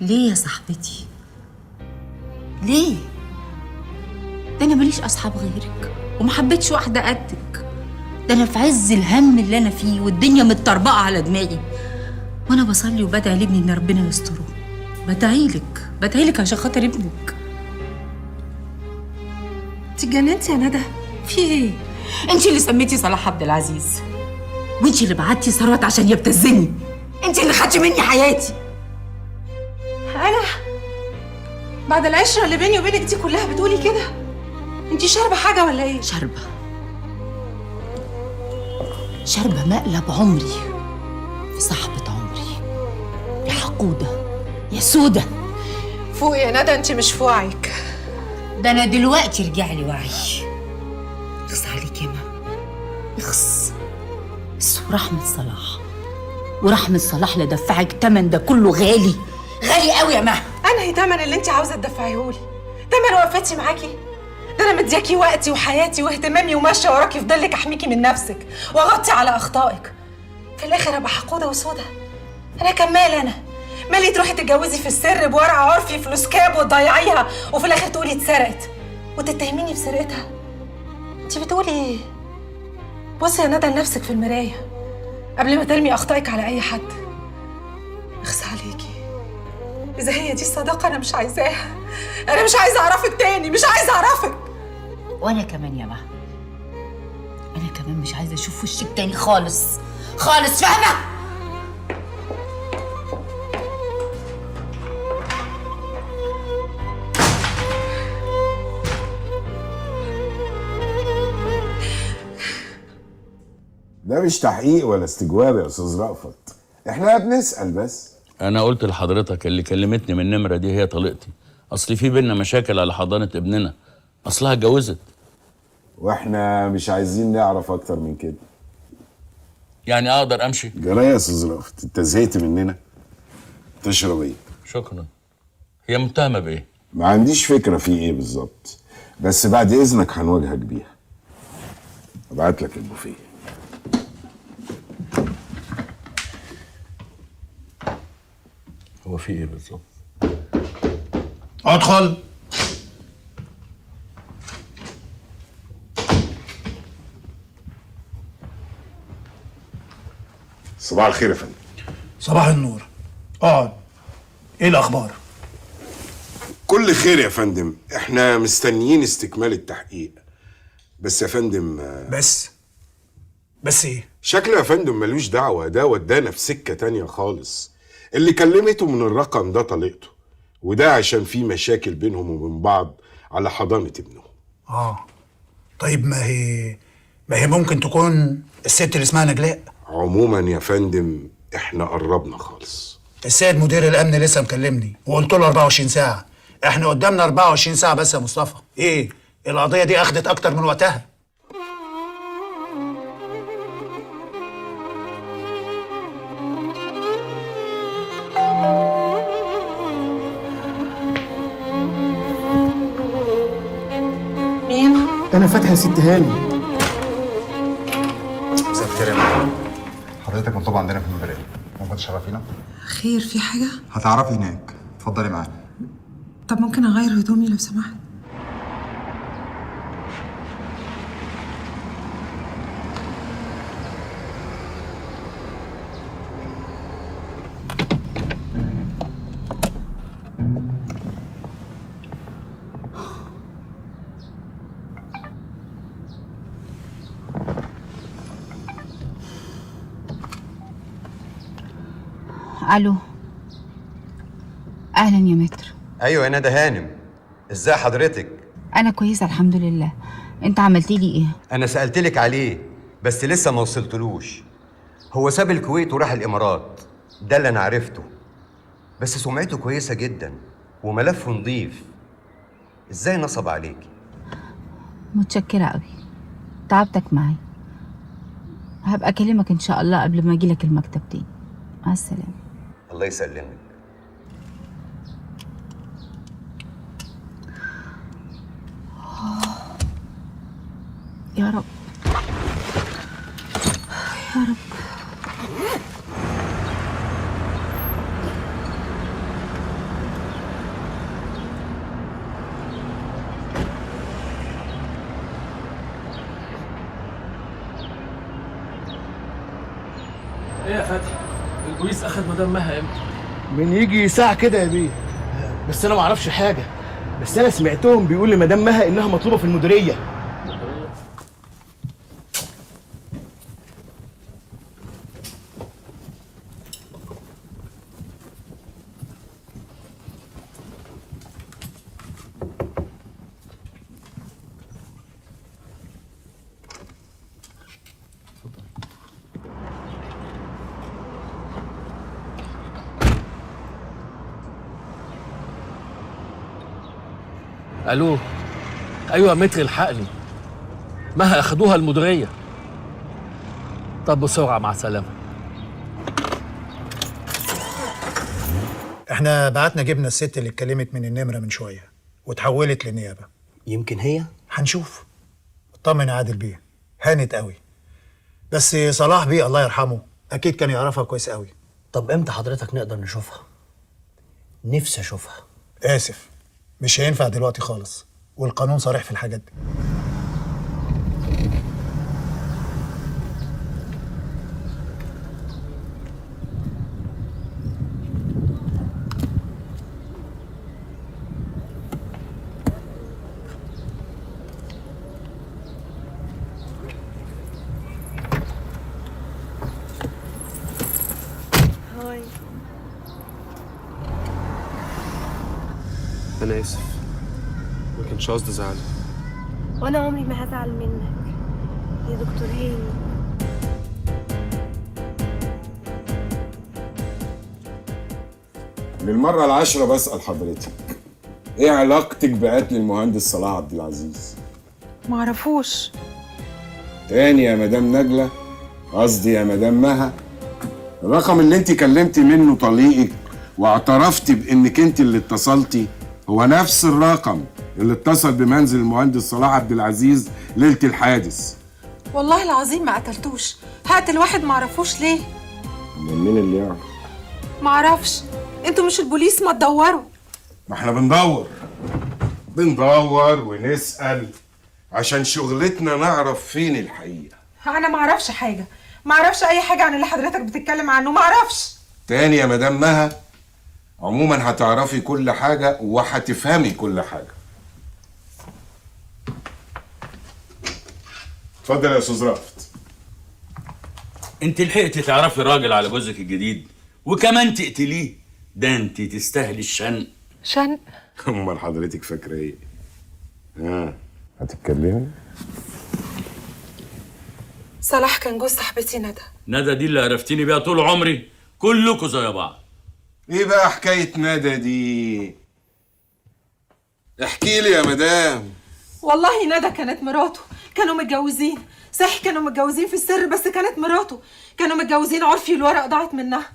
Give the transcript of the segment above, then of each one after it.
ليه يا صاحبتي؟ ليه؟ ده انا ماليش اصحاب غيرك وما حبيتش واحده قدك. ده انا في عز الهم اللي انا فيه والدنيا متطربقه على دماغي، وانا بصلي وبدعي لابني ان ربنا يستره. بدعيلك عشان خاطر ابنك. انت اتجننتي يا ندى؟ في ايه؟ انت اللي سميتي صلاح عبد العزيز، وانت اللي بعتي ثروت عشان يبتزني، انت اللي خدتي مني حياتي. انا بعد العشره اللي بيني وبينك دي كلها بتقولي كده؟ انت شاربه حاجه ولا ايه؟ شاربه مقلب عمري في صاحبه عمري، يا حقوده يا سوده. فوق يا ندى، انت مش في وعيك. ده انا دلوقتي رجع لي وعي. اخص عليك يا ماما، اخص. بس ورحمة صلاح لا دفعك تمن ده كله غالي قوي يا ماما. انهي تمن اللي انت عاوزه تدفعيهولي؟ تمن وقفتي معاكي؟ ده انا مدياكي وقتي وحياتي واهتمامي وماشيه وراكي في ضلك احميكي من نفسك واغطي على اخطائك. في الاخر ابقى حقوده وسوده. انا كمال، انا مالي تروحي تتجوزي في السر بورقه عرفي فلوس كاب وتضيعيها وفي الاخر تقولي اتسرقت وتتهميني بسرقتها؟ انت بتقولي ايه؟ بصي يا ندى لنفسك في المرايه قبل ما ترمي اخطائك على اي حد. اخس عليكي، اذا هي دي الصداقه انا مش عايزاها. انا مش عايزه اعرفك تاني، مش عايزه اعرفك. وانا كمان يا ماما، انا كمان مش عايزه اشوف وشك تاني خالص، فاهمه؟ ده مش تحقيق ولا استجواب يا استاذ رأفت، احنا بنسأل بس. انا قلت لحضرتك اللي كلمتني من النمره دي هي طليقتي، اصل في بينا مشاكل على حضانه ابننا، اصلها اتجوزت. واحنا مش عايزين نعرف اكتر من كده. يعني اقدر امشي؟ جرايه يا استاذ رأفت، انت زهقت مننا؟ تشرب ايه؟ شكرا. هي متهمه بايه؟ ما عنديش فكره في ايه بالظبط، بس بعد اذنك هنواجهك بيها. ابعت لك البوفيه. هو في ايه بالظبط؟ ادخل. صباح الخير يا فندم. صباح النور. اقعد. ايه الاخبار؟ كل خير يا فندم، احنا مستنيين استكمال التحقيق. بس يا فندم بس ايه؟ شكله يا فندم ملوش دعوه، ده ودانا في سكه تانية خالص. اللي كلمته من الرقم ده طليقته، وده عشان في مشاكل بينهم وبين بعض على حضانه ابنهم. طيب ما هي ممكن تكون الست اللي اسمها نجلاء. عموما يا فندم احنا قربنا خالص. السيد مدير الامن لسه مكلمني وقلت له 24 ساعه. احنا قدامنا 24 ساعه بس يا مصطفى. ايه القضيه دي اخدت اكتر من وقتها. مين؟ أنا فتحي يا ست هاني. مساء الخير يا مدام. حضرتك مطلوب عندنا في المباراه، ممكن تشرفينا؟ خير، في حاجه؟ هتعرفي هناك، اتفضلي معانا. طب ممكن اغير هدومي لو سمحت؟ الو، اهلا يا متر. ايوه يا ندى هانم، ازاي حضرتك؟ انا كويسه الحمد لله. انت عملت لي ايه؟ انا سالتلك عليه بس لسه ما وصلتلوش. هو ساب الكويت وراح الامارات، ده اللي انا عرفته. بس سمعته كويسه جدا وملفه نظيف. ازاي نصب عليكي؟ متشكره قوي، تعبتك معي. هبقى اكلمك ان شاء الله قبل ما اجيلك المكتب تاني. مع السلامه. الله يسلمك. يا رب يا رب. ايه يا فتحي؟ البوليس اخد مدام مها امتى؟ من يجي ساعة كده يا بيه. بس أنا ما أعرفش حاجة، بس أنا سمعتهم بيقول لمدام مها إنها مطلوبة في المديرية. الو. ايوه متر الحقني. مها اخدوها المديريه. طب بسرعه، مع السلامه. احنا بعتنا جبنا الست اللي اتكلمت من النمرة من شوية وتحولت للنيابة. يمكن هي. هنشوف. اطمن يا عادل بيه، هانت قوي. بس صلاح بيه الله يرحمه اكيد كان يعرفها كويس قوي. طب إمتى حضرتك نقدر نشوفها؟ نفسي أشوفها. اسف، مش هينفع دلوقتي خالص، والقانون صريح في الحاجات دي. أنا آسف، ما كانش قصدي أزعلك. وانا عمري ما هزعل منك يا دكتور هاني. للمرة العاشرة بسأل حضرتك، ايه علاقتك بقتل المهندس صلاح عبد العزيز؟ معرفوش. تاني يا مدام نجلة، قصدي يا مدام مها، الرقم اللي انت كلمتي منه طليقك واعترفتي بانك انت اللي اتصلتي هو نفس الرقم اللي اتصل بمنزل المهندس صلاح عبد العزيز ليلة الحادث. والله العظيم ما قتلتوش، هقتل واحد معرفوش ليه؟ من مين اللي يعرف؟ معرفش، انتوا مش البوليس، ما تدوروا. ما احنا بندور ونسأل عشان شغلتنا نعرف فين الحقيقة. انا معرفش حاجة، معرفش اي حاجة عن اللي حضرتك بتتكلم عنه، معرفش. تاني يا مدام مها، عموما هتعرفي كل حاجة وهتفهمي كل حاجة. اتفضل يا استاذ رافت. انت لحقتي تعرفي راجل على جوزك الجديد وكمان تقتليه؟ ده انت تستاهلي الشنق. شنق؟ امال حضرتك فاكره ايه؟ هتتكلمي؟ صلاح كان جوز صاحبتي ندى. ندى دي اللي عرفتيني بيها طول عمري، كلكوا زي بعض. ايه بقى حكايه ندى دي؟ احكي لي يا مدام. والله ندى كانت مراته، كانوا متجوزين، صحيح كانوا متجوزين في السر بس كانت مراته، كانوا متجوزين عرفي والورق ضاعت منها.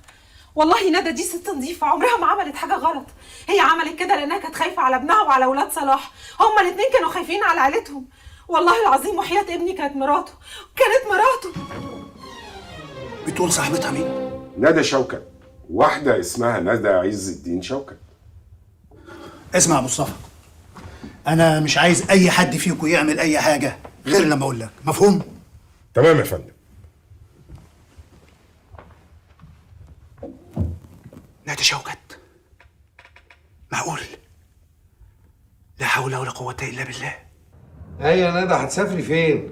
والله ندى دي ست نظيفه، عمرها ما عملت حاجه غلط. هي عملت كده لانها كانت خايفه على ابنها وعلى اولاد صلاح، هما الاثنين كانوا خايفين على عيلتهم. والله العظيم وحياه ابني كانت مراته، كانت مراته. بتقول صاحبتها مين؟ ندى شوكت، واحده اسمها ندى عز الدين شوكت. اسمع يا مصطفى، انا مش عايز اي حد فيكم يعمل اي حاجه غير لما اقول لك، مفهوم؟ تمام يا فندم. ندى شوكت؟ معقول؟ لا حول ولا قوه الا بالله. ايوه يا ندى، هتسافري فين؟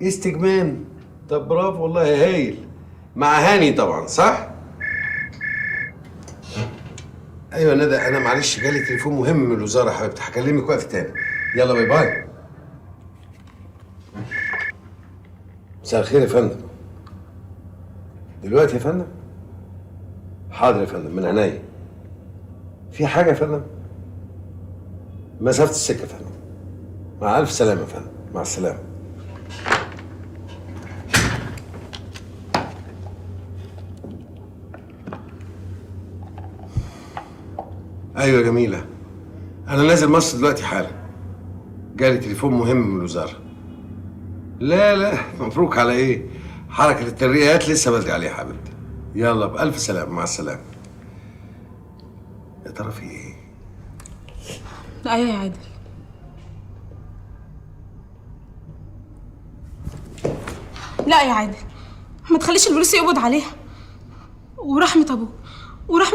استجمام. طب برافو والله، هايل. مع هاني طبعا، صح؟ ايوه يا ندى، انا معلش جالي تليفون مهم من الوزاره يا حبيبتي، هكلمك وقت تاني. يلا باي باي. مساء الخير يا فندم. دلوقتي يا فندم؟ حاضر يا فندم، من عينيا. في حاجه يا فندم؟ مسافه السكه يا فندم. مع الف سلامه يا فندم، مع السلامه. ايوه يا جميله، انا نازل مصر دلوقتي حالا. جالي تليفون مهم من الوزاره. لا مبروك على ايه؟ حركه الترقيات لسه بدري عليها يا حبيبتي. يلا بألف سلامه، مع السلامه. يا ترى في ايه؟ ايوه يا عادل. لا يا عادل، ما تخليش البوليس يقبض عليها. ورحمة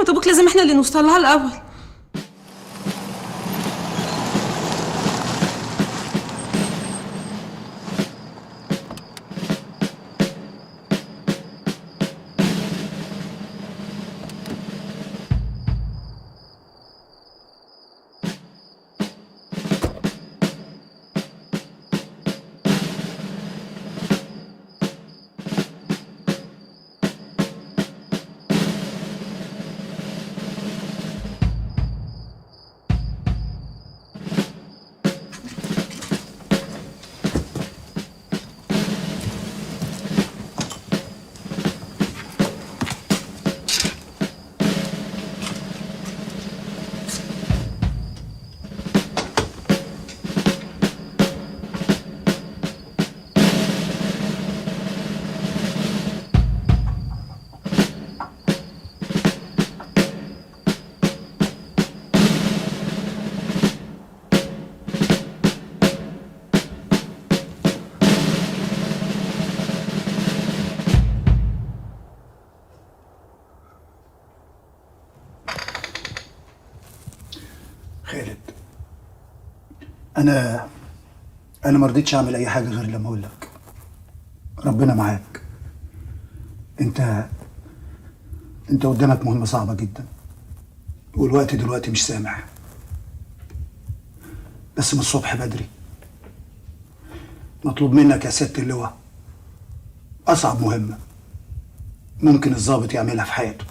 ابوك لازم احنا اللي نوصل لها الاول. خالد، انا ما رضيتش اعمل اي حاجه غير لما اقول لك ربنا معاك. انت قدامك مهمه صعبه جدا، والوقت دلوقتي مش سامح. بس من الصبح بدري مطلوب منك يا سيادة اللواء اصعب مهمه ممكن الضابط يعملها في حياته.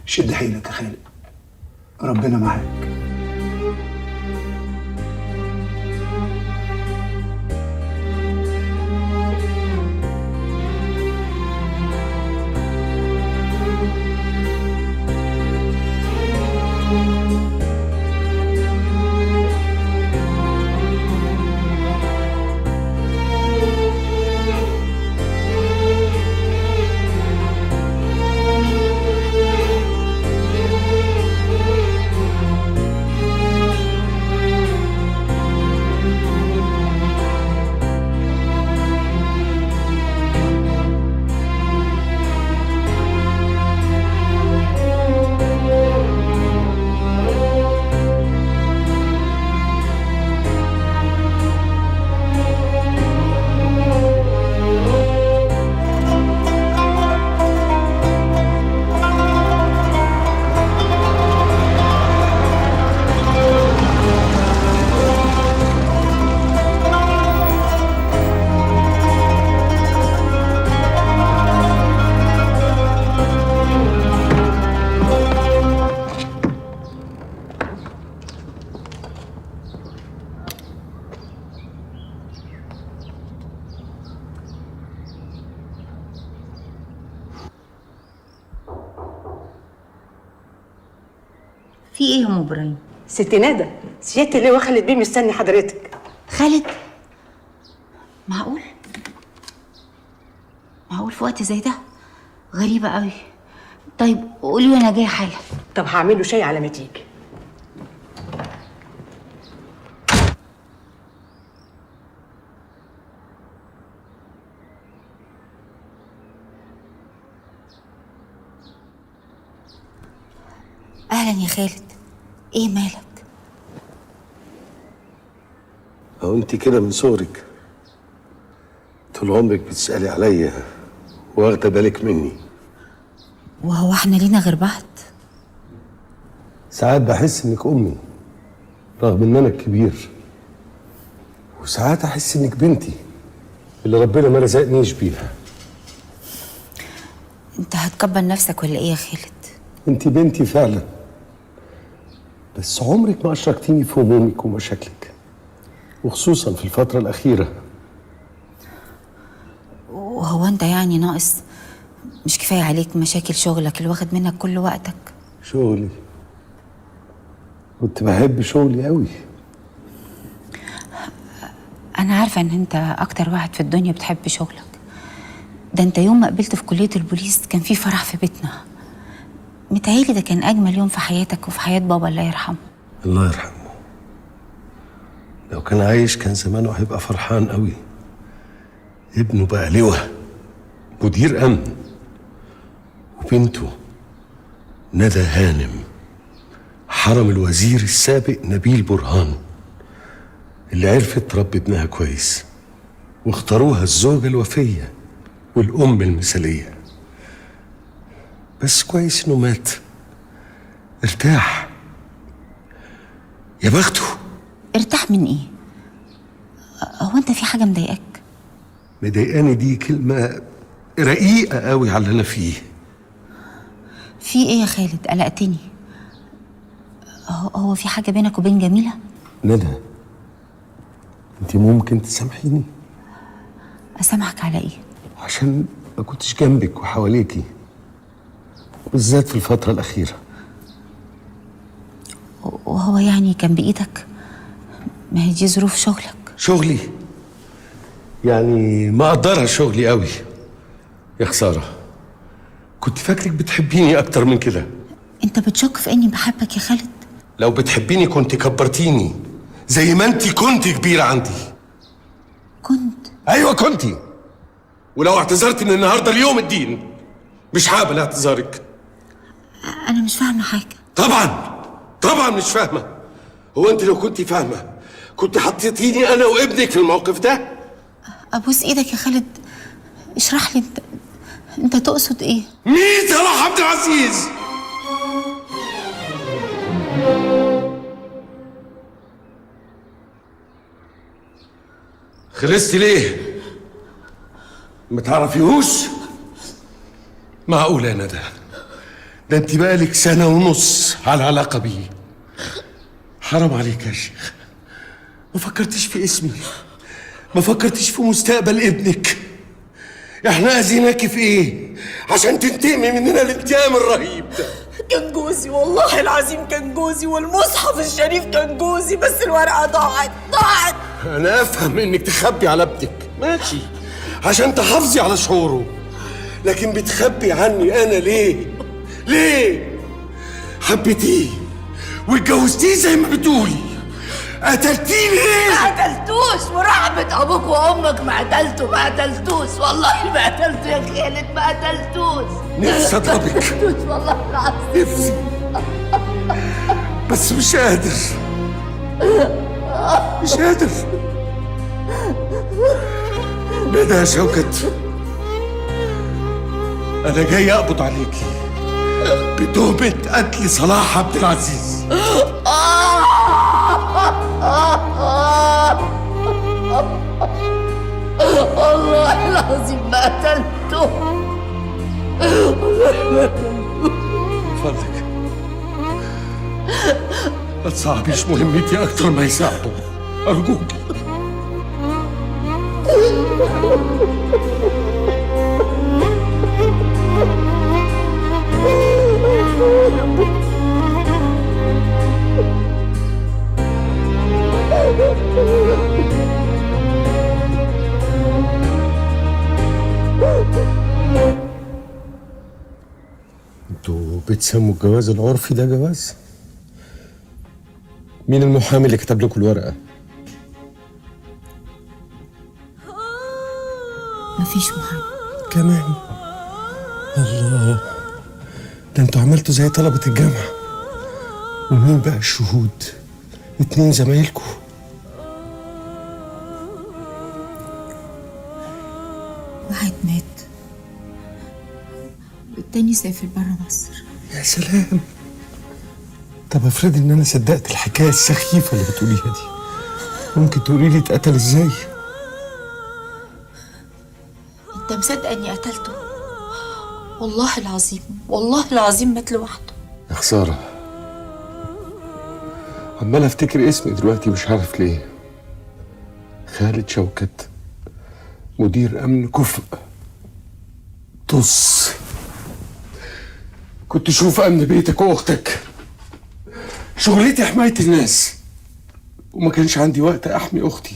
شد حيلك يا خالد، ربنا معاك. في ايه يا ام ابراهيم؟ ست ندى، سيادة اللواء خالد بيه مستني حضرتك. خالد؟ معقول في وقت زي ده؟ غريبة قوي. طيب قولي له انا جايه حالا. طب هعمله شاي على ما تيجي. اهلا يا خالد، ايه مالك؟ أو أنت كده من صغرك طول عمرك بتسألي عليا واخدة بالك مني. وهو احنا لينا غير بعض؟ ساعات بحس إنك أمي رغم إن أنا الكبير، وساعات أحس إنك بنتي اللي ربنا ما رزقنيش بيها. انت هتكبر نفسك ولا ايه يا خالد؟ أنت بنتي فعلا، بس عمرك ما أشركتيني في همومك ومشاكلك، وخصوصا في الفترة الأخيرة. وهو انت يعني ناقص؟ مش كفاية عليك مشاكل شغلك اللي واخد منك كل وقتك؟ شغلي؟ كنت بحب شغلي قوي. انا عارفة ان انت اكتر واحد في الدنيا بتحب شغلك. ده انت يوم ما قبلت في كلية البوليس كان في فرح في بيتنا. متهيألي ده كان اجمل يوم في حياتك وفي حياة بابا الله يرحمه. الله يرحمه. لو كان عايش كان زمانه هيبقى فرحان قوي. ابنه بقى لواء مدير امن، وبنته ندى هانم حرم الوزير السابق نبيل برهان، اللي عرفت تربي ابنها كويس واختاروها الزوجة الوفية والأم المثالية. بس كويس إنه مات، ارتاح. يا بخته. ارتاح من ايه؟ هو انت في حاجه مضايقاك؟ مضايقاني دي كلمة رقيقة قوي على اللي أنا فيه. في ايه يا خالد؟ قلقتني. هو في حاجه بينك وبين جميله؟ ندى، انت ممكن تسامحيني؟ اسامحك على ايه؟ عشان ما كنتش جنبك وحواليكي، بالذات في الفترة الأخيرة. وهو يعني كان بإيدك؟ ما هي دي ظروف شغلك. شغلي؟ يعني ما قدرها شغلي قوي. يا خسارة، كنت فاكرك بتحبيني أكتر من كده. انت بتشك في اني بحبك يا خالد؟ لو بتحبيني كنت كبرتيني زي ما انت كنت كبيرة عندي. كنت؟ أيوة كنتي. ولو اعتذرت من النهاردة اليوم الدين مش هقبل اعتذارك. انا مش فاهمه حاجه. طبعا مش فاهمة. هو انت لو كنت فاهمة كنت حطيتيني انا وابنك في الموقف ده؟ ابوس ايدك يا خالد، اشرح لي انت تقصد ايه؟ مين صلاح عبد العزيز؟ خلصتي ليه؟ ما تعرفيهوش؟ معقولة يا ندى؟ ده انت بقالك سنة ونص على علاقة بيه. حرام عليك يا شيخ. ما فكرتش في اسمي، ما فكرتش في مستقبل ابنك. احنا اذيناكي في ايه عشان تنتقمي مننا الانتقام الرهيب ده؟ كان جوزي، والله العظيم كان جوزي، والمصحف الشريف كان جوزي، بس الورقة ضاعت. انا افهم انك تخبي على ابنك، ماشي، عشان تحافظي على شعوره، لكن بتخبي عني انا ليه؟ حبيتيه واتجوزتيه زي ما بتقولي، قتلتيه ليه؟ ما قتلتوش، ورحمة أبوك وأمك ما قتلتوش، والله ما قتلته يا خالد، ما قتلتوش. نفسي اضربك والله العظيم نفسي، بس مش قادر. ندى يا شوكت، أنا جاي أقبض عليكي بتهمة قتل صلاح عبد العزيز. والله العظيم ما قتلته. فضلك ما تصعبيش مهمتي أكتر ما يساعده، أرجوكي. انتوا بتسموا الجواز العرفي ده جواز؟ مين المحامي اللي كتب لكم الورقة؟ مفيش محامي كمان؟ الله، ده انتوا عملتوا زي طلبة الجامعة. ومين بقى الشهود؟ 2 زمايلكم. واحد مات والتاني سافر برا مصر. يا سلام. طب افرضي ان انا صدقت الحكاية السخيفة اللي بتقوليها دي، ممكن تقولي لي اتقتل ازاي؟ انت مصدق اني قتلته؟ والله العظيم مات لوحده. يا خسارة، عمال افتكر اسمي دلوقتي مش عارف ليه. خالد شوكت، مدير امن كفء. طص، كنت اشوف امن بيتك واختك. شغلتي حماية الناس، وما كانش عندي وقت احمي اختي.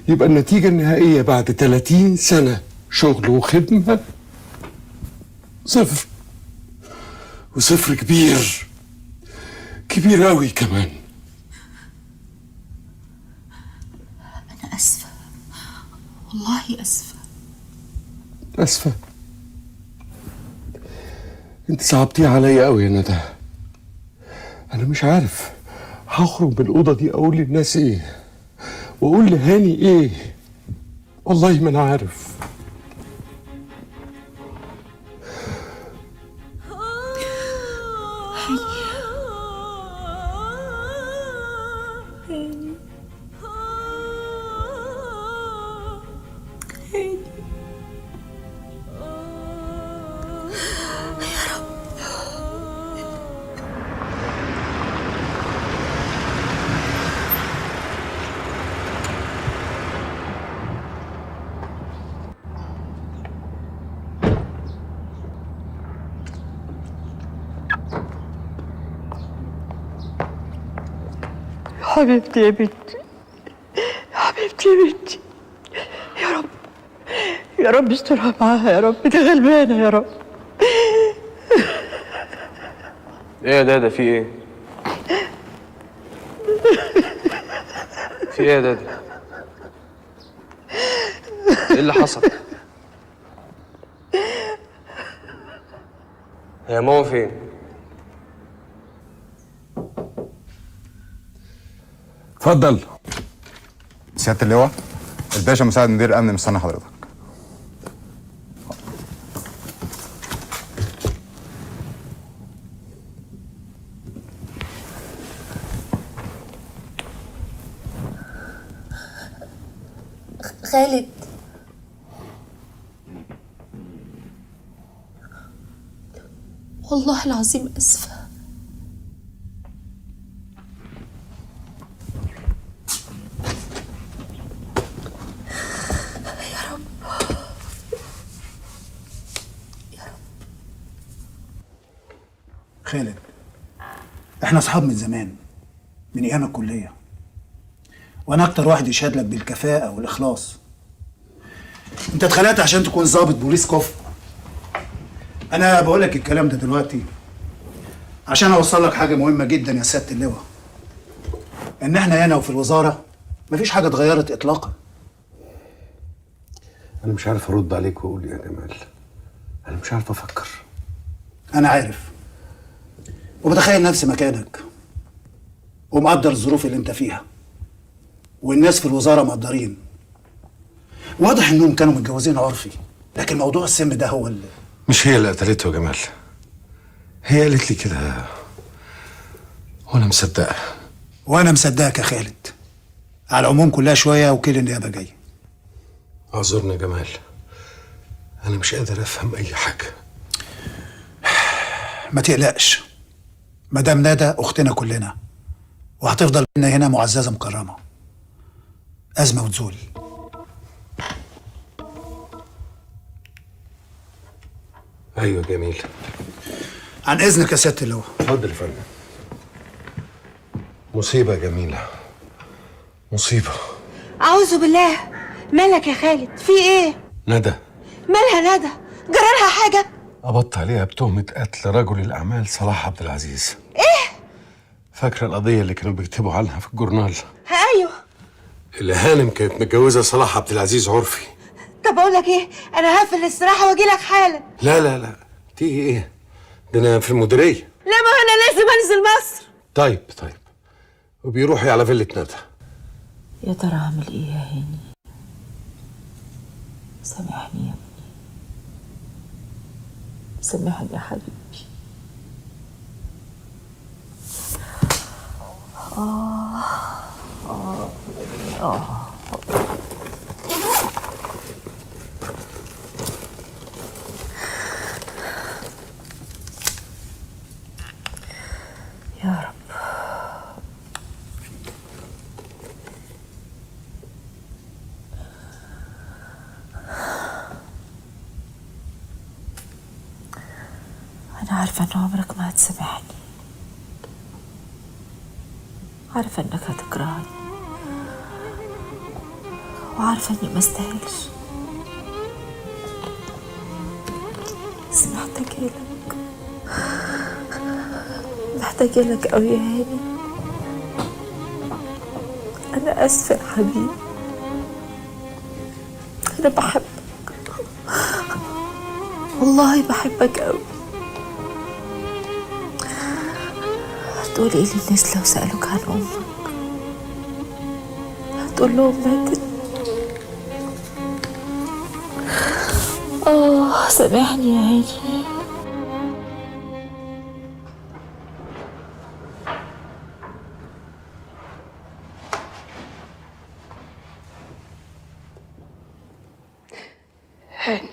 يبقى النتيجة النهائية بعد 30 سنة شغل وخدمة 0. وصفر كبير قوي كمان. انا اسفة، والله والله اسفه. اسفه؟ انت صعبتيه عليا قوي يا ندى. انا مش عارف هخرج من الاوضه دي اقول للناس ايه واقول لهاني ايه. والله ما انا عارف. حبيبتي يا بنتي، حبيبتي يا بنتي، يا رب يا رب استرها معاها يا رب، دي غلبانه يا رب. ايه يا دادا، في ايه؟ في ايه يا دادا؟ ايه اللي حصل؟ هي ماما فين؟ اتفضل. سيادة اللواء، الباشا مساعد مدير الأمن مستني حضرتك. خالد، والله العظيم اسفه. خالد، احنا اصحاب من زمان، من ايام الكليه، وانا اكتر واحد يشهد لك بالكفاءه والاخلاص. انت اتخلقت عشان تكون ضابط بوليس كفء. انا بقول لك الكلام ده دلوقتي عشان اوصل لك حاجه مهمه جدا يا سياده اللواء، ان احنا هنا وفي الوزاره مفيش حاجه اتغيرت اطلاقا. انا مش عارف ارد عليك واقول يا جمال. انا مش عارف افكر. انا عارف وبتخيل نفسي مكانك ومقدر الظروف اللي انت فيها، والناس في الوزاره مقدرين. واضح انهم كانوا متجوزين عرفي، لكن موضوع السم ده هو اللي مش هي اللي قتلته يا جمال، هي قالت لي كده وانا مصدقها. وانا مصدقك يا خالد. على العموم كلها شويه وكيل النيابه جاي. اعذرني يا جمال، انا مش قادر افهم اي حاجه. ما تقلقش، مدام ندى اختنا كلنا، وهتفضل لنا هنا معززه مكرمه. ازمه وتزول. ايوه جميل. عن اذنك يا سياده اللواء. اتفضل يا فندم. مصيبه جميله، مصيبه. أعوذ بالله. مالك يا خالد؟ في إيه؟ ندى. مالها ندى؟ جرالها حاجة؟ قبضت عليها بتهمه قتل رجل الاعمال صلاح عبد العزيز. إيه؟ فاكره القضيه اللي كانوا بيكتبوا عنها في الجورنال؟ أيوه. اللي هانم كانت متجوزه صلاح عبد العزيز عرفي. طب أقول لك إيه؟ أنا هقفل الاستراحة وأجي لك حالا. لا لا لا، تيجي ايه؟ ده انا في المديريه. لا، ما أنا لازم أنزل مصر. طيب وبيروحي على فيلة ندى. يا ترى اعمل ايه يا هاني؟ سامحني يا ابني، سامحني يا حبيبي. يا رب. أنا عارفة إن عمرك ما هتسامحني، عارفة إنك هتكرهني، وعارفة إني ما استاهلش، بس محتاجة لك أوي يا هاني. أنا آسفة يا حبيبي، انا بحبك، والله بحبك قوي. هتقول ايه للناس لو سألوك عن امك؟ هتقول لهم ماتت؟ سامحني يا هاني. هاني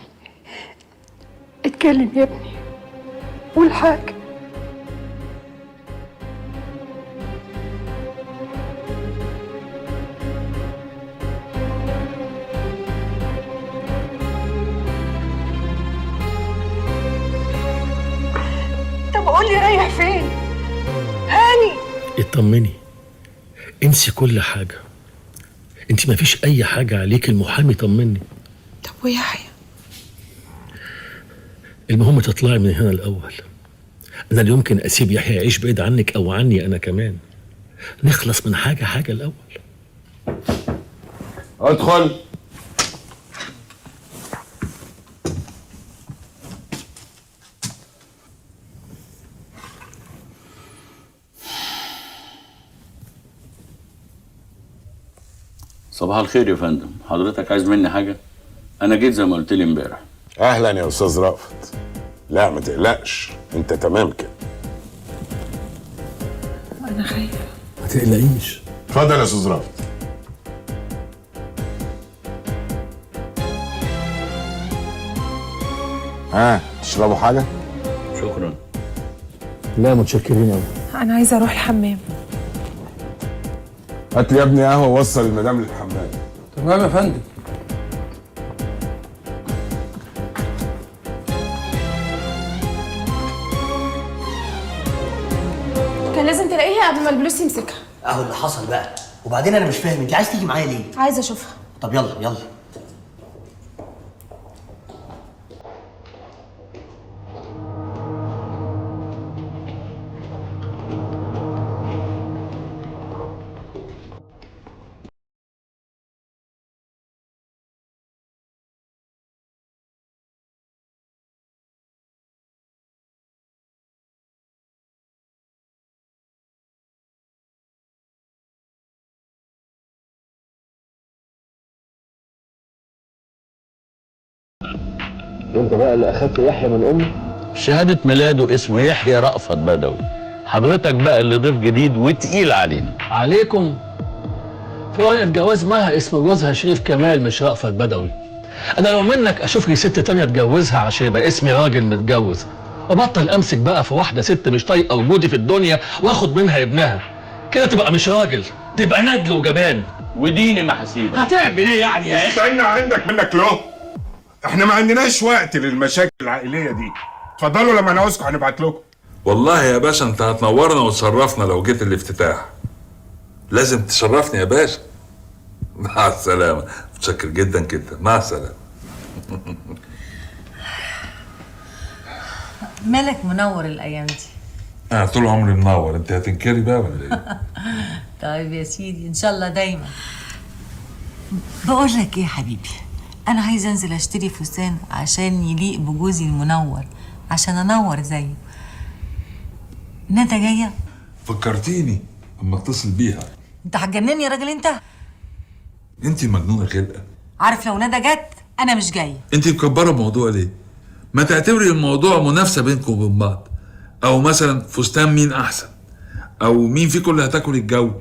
اتكلم يا ابني، قول حاجة. طب قول لي رايح فين؟ هاني اطمني، انسي كل حاجة. انت ما فيش اي حاجة عليك، المحامي طمني. طب ويحيى؟ المهم تطلعي من هنا الاول. انا لا يمكن اسيب يحيى يعيش بعيد عنك او عني انا كمان. نخلص من حاجة الاول. ادخل. صباح الخير يا فندم، حضرتك عايز مني حاجة؟ أنا جيت زي ما قلت لي امبارح. اهلا يا استاذ رأفت. لا ما تقلقش، انت تمام كده. انا خايفه. ما تقلقيش. اتفضل يا استاذ رأفت. تشربوا حاجة؟ شكرا. لا متشكرين قوي. انا عايزه اروح الحمام. هات لي يا ابني قهوة ووصل المدام للحمام. تمام يا فندم. كان لازم تلاقيها قبل ما البوليس يمسكها. اهو اللي حصل بقى. وبعدين انا مش فاهم، انت عايز تيجي معايا ليه؟ عايزه اشوفها. طب يلا يلا. انت بقى اللي اخدت يحيى من امي؟ شهادة ميلاده اسمه يحيى رأفت بدوي. حضرتك بقى اللي ضيف جديد وتقيل علينا. عليكم؟ في ورقة جواز مها اسم جوزها شريف كمال مش رأفت بدوي. انا لو منك اشوف لي ست تانية اتجوزها عشان يبقى اسمي راجل متجوز، وبطل امسك بقى في واحدة ست مش طايقة وجودي في الدنيا واخد منها ابنها. كده تبقى مش راجل، تبقى ندل وجبان. وديني ما هسيبك. هتعمل ايه يعني يا اخي؟ استنى عندك منك له. احنا ما عندناش وقت للمشاكل العائليه دي. اتفضلوا لما نعوزكم هنبعت لكم. والله يا باشا انت هتنورنا وتشرفنا لو جيت الافتتاح. لازم تشرفني يا باشا. مع السلامه. متشكر جدا جدا. مع السلامه. مالك منور الايام دي؟ انا طول عمري منور، انت هتنكري بقى ولا ايه؟ طيب يا سيدي ان شاء الله دايما. بقول لك ايه يا حبيبي، انا عايزه انزل اشتري فستان عشان يليق بجوزي المنور، عشان انور زيه. ندى جايه؟ فكرتيني اما اتصل بيها. انت هتجنني يا راجل انت. انت مجنونه خلقه. عارف لو ندى جت انا مش جايه. انت مكبره الموضوع ليه؟ ما تعتبري الموضوع منافسه بينكم وبين بعض، او مثلا فستان مين احسن، او مين فيكم اللي هتاكل الجو.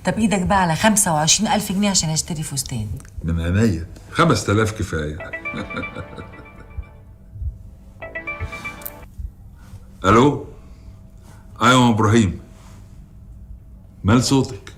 طب ايدك بقى على 25,000 جنيه عشان اشتري فستان. من عينيا. 5000 كفايه. الو. ايوه يا ابراهيم. مال صوتك؟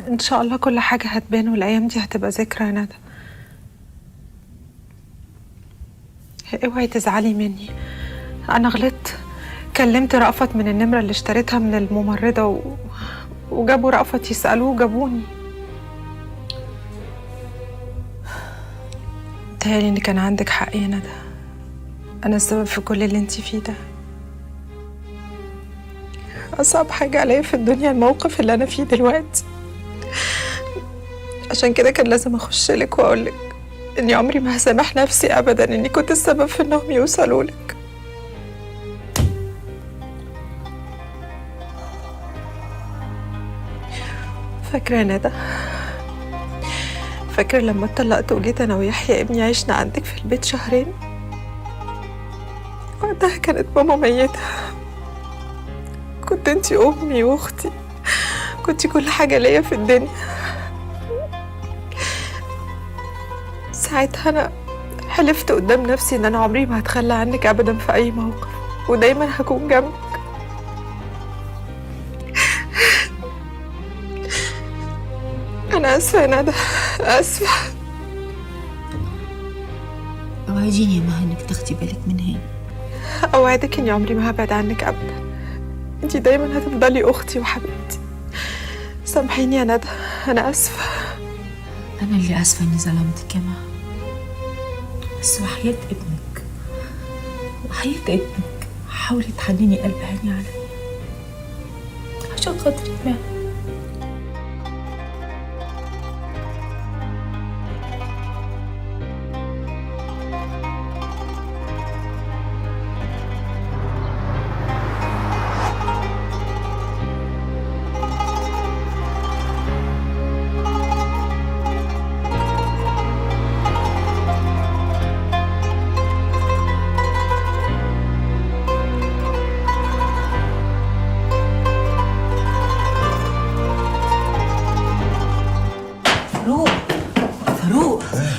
ان شاء الله كل حاجه هتبان والايام دي هتبقى ذكرى يا ندى. اوعي تزعلي مني، انا غلطت. كلمت رأفت من النمرة اللي اشتريتها من الممرضة وجابوا رأفت يسألوه جابوني. تهيألي ان كان عندك حق يا ندى، انا السبب في كل اللي انتي فيه ده. اصعب حاجة عليا في الدنيا الموقف اللي انا فيه دلوقتي، عشان كده كان لازم اخشلك واقولك اني عمري ما هسامح نفسي ابدا اني كنت السبب في انهم يوصلوا لك. فاكرة يا ندى؟ فاكرة لما اتطلقت وجيت انا ويحيى ابني عشنا عندك في البيت شهرين؟ وقتها كانت ماما ميتة، كنت انتي امي واختي، كنتي كل حاجة ليا في الدنيا. ساعتها انا حلفت قدام نفسي ان انا عمري ما هتخلى عنك ابدا في اي موقف، ودايما هكون جنبك. انا اسفه يا ندى، اسفه. اوعديني يا مها انك تاخدي بالك من هاني. اوعدك اني عمري ما هبعد عنك ابدا، انتي دايما هتفضلي اختي وحبيبتي. سامحيني يا ندى، انا اسفه. انا اللي اسفه اني ظلمتك يا مها، بس وحياة ابنك وحياة ابنك حاولي تحنني قلب هاني عليا عشان خاطري يا مها.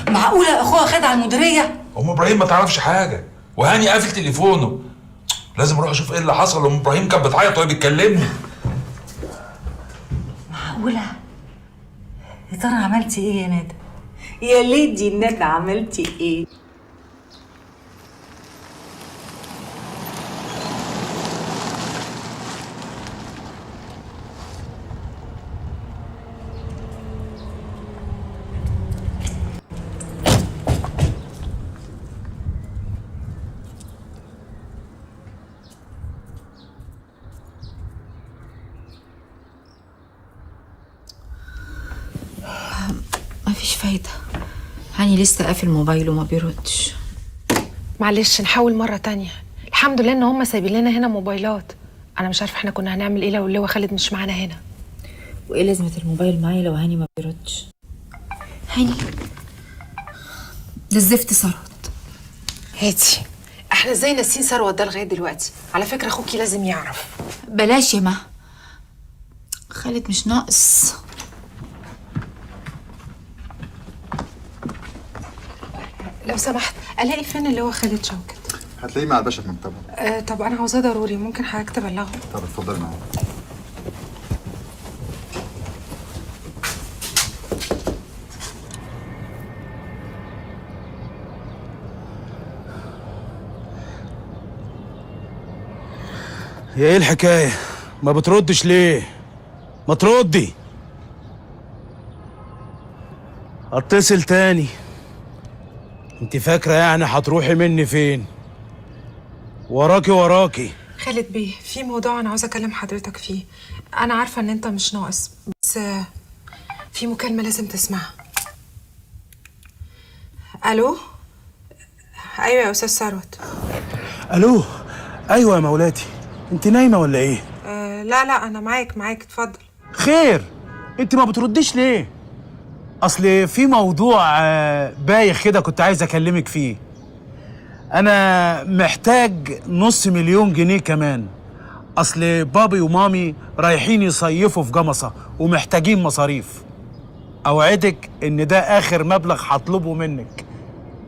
معقولة اخوها خد على المديرية؟ ام ابراهيم ما تعرفش حاجه، وهاني قافل تليفونه. لازم اروح اشوف ايه اللي حصل. ام ابراهيم كانت بتعيط وهي بتكلمني. معقولة؟ يا ترى عملتي ايه يا ندى؟ يا ليدي ندى عملتي ايه؟ مفيش فايدة، هاني لسه قافل موبايله وما بيردش. معلش نحاول مرة تانية. الحمد لله ان هم سايبين لنا هنا موبايلات. انا مش عارفة احنا كنا هنعمل ايه لو اللواء خالد مش معانا هنا. وايه لازمة الموبايل معايا لو هاني ما بيردش؟ هاني ده الزفت ثروت. هاتي، احنا ازاي ناسين ثروت ده لغاية دلوقتي؟ على فكرة اخوكي لازم يعرف. بلاش يا مها، خالد مش ناقص. لو سمحت الاقي فين اللي هو خالد شوكت؟ هتلاقيه مع الباشا في مكتبه. طب انا عاوزاه ضروري، ممكن حضرتك تبلغه؟ طب اتفضلي معايا. يا ايه الحكايه؟ ما بتردش ليه؟ ما تردي. اتصل تاني. انت فاكره يعني هتروحي مني فين؟ وراكي. خالد بيه، في موضوع انا عاوزه اكلم حضرتك فيه. انا عارفه ان انت مش ناقص، بس في مكالمه لازم تسمعها. الو؟ ايوه يا استاذ ثروت. الو؟ ايوه يا مولاتي، انت نايمه ولا ايه؟ لا انا معاك اتفضل. خير، انت ما بترديش ليه؟ اصل في موضوع بايخ كده كنت عايز اكلمك فيه. انا محتاج $500,000 جنيه كمان. اصل بابي ومامي رايحين يصيفوا في جمصة ومحتاجين مصاريف. اوعدك ان ده اخر مبلغ هطلبه منك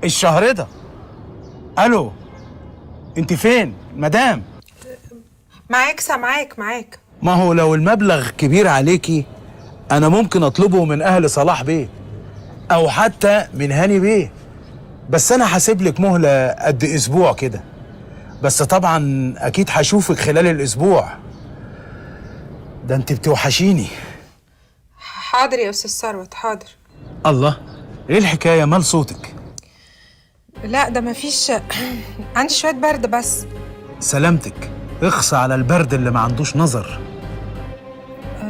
الشهر ده. الو؟ انت فين مدام؟ معاك سامعاك معاك. ما هو لو المبلغ كبير عليكي انا ممكن اطلبه من اهل صلاح بيه او حتى من هاني بيه. بس انا هسيب لك مهله قد اسبوع كده، بس طبعا اكيد هشوفك خلال الاسبوع ده. انت بتوحشيني. حاضر يا استاذ ثروت، حاضر. الله، ايه الحكايه؟ مال صوتك؟ لا ده مفيش عندي شويه برد بس. سلامتك، اخصى على البرد اللي ما عندوش نظر.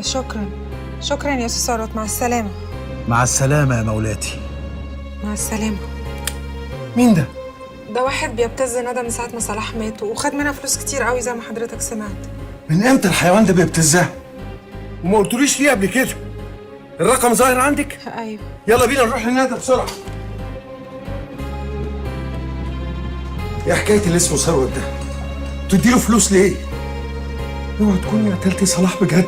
شكرا شكرا يا استاذ ثروت، مع السلامه. مع السلامه يا مولاتي. مع السلامه. مين ده؟ ده واحد بيبتز ندى من ساعه ما صلاح مات، وخد منها فلوس كتير قوي زي ما حضرتك سمعت. من امتى الحيوان ده بيبتزها؟ وما قلتوليش ليه قبل كده؟ الرقم ظاهر عندك؟ ايوه. يلا بينا نروح لندى بسرعه. ايه حكايه اللي اسمه ثروت ده؟ تديله فلوس ليه؟ اوعى تكوني قتلتي صلاح بجد.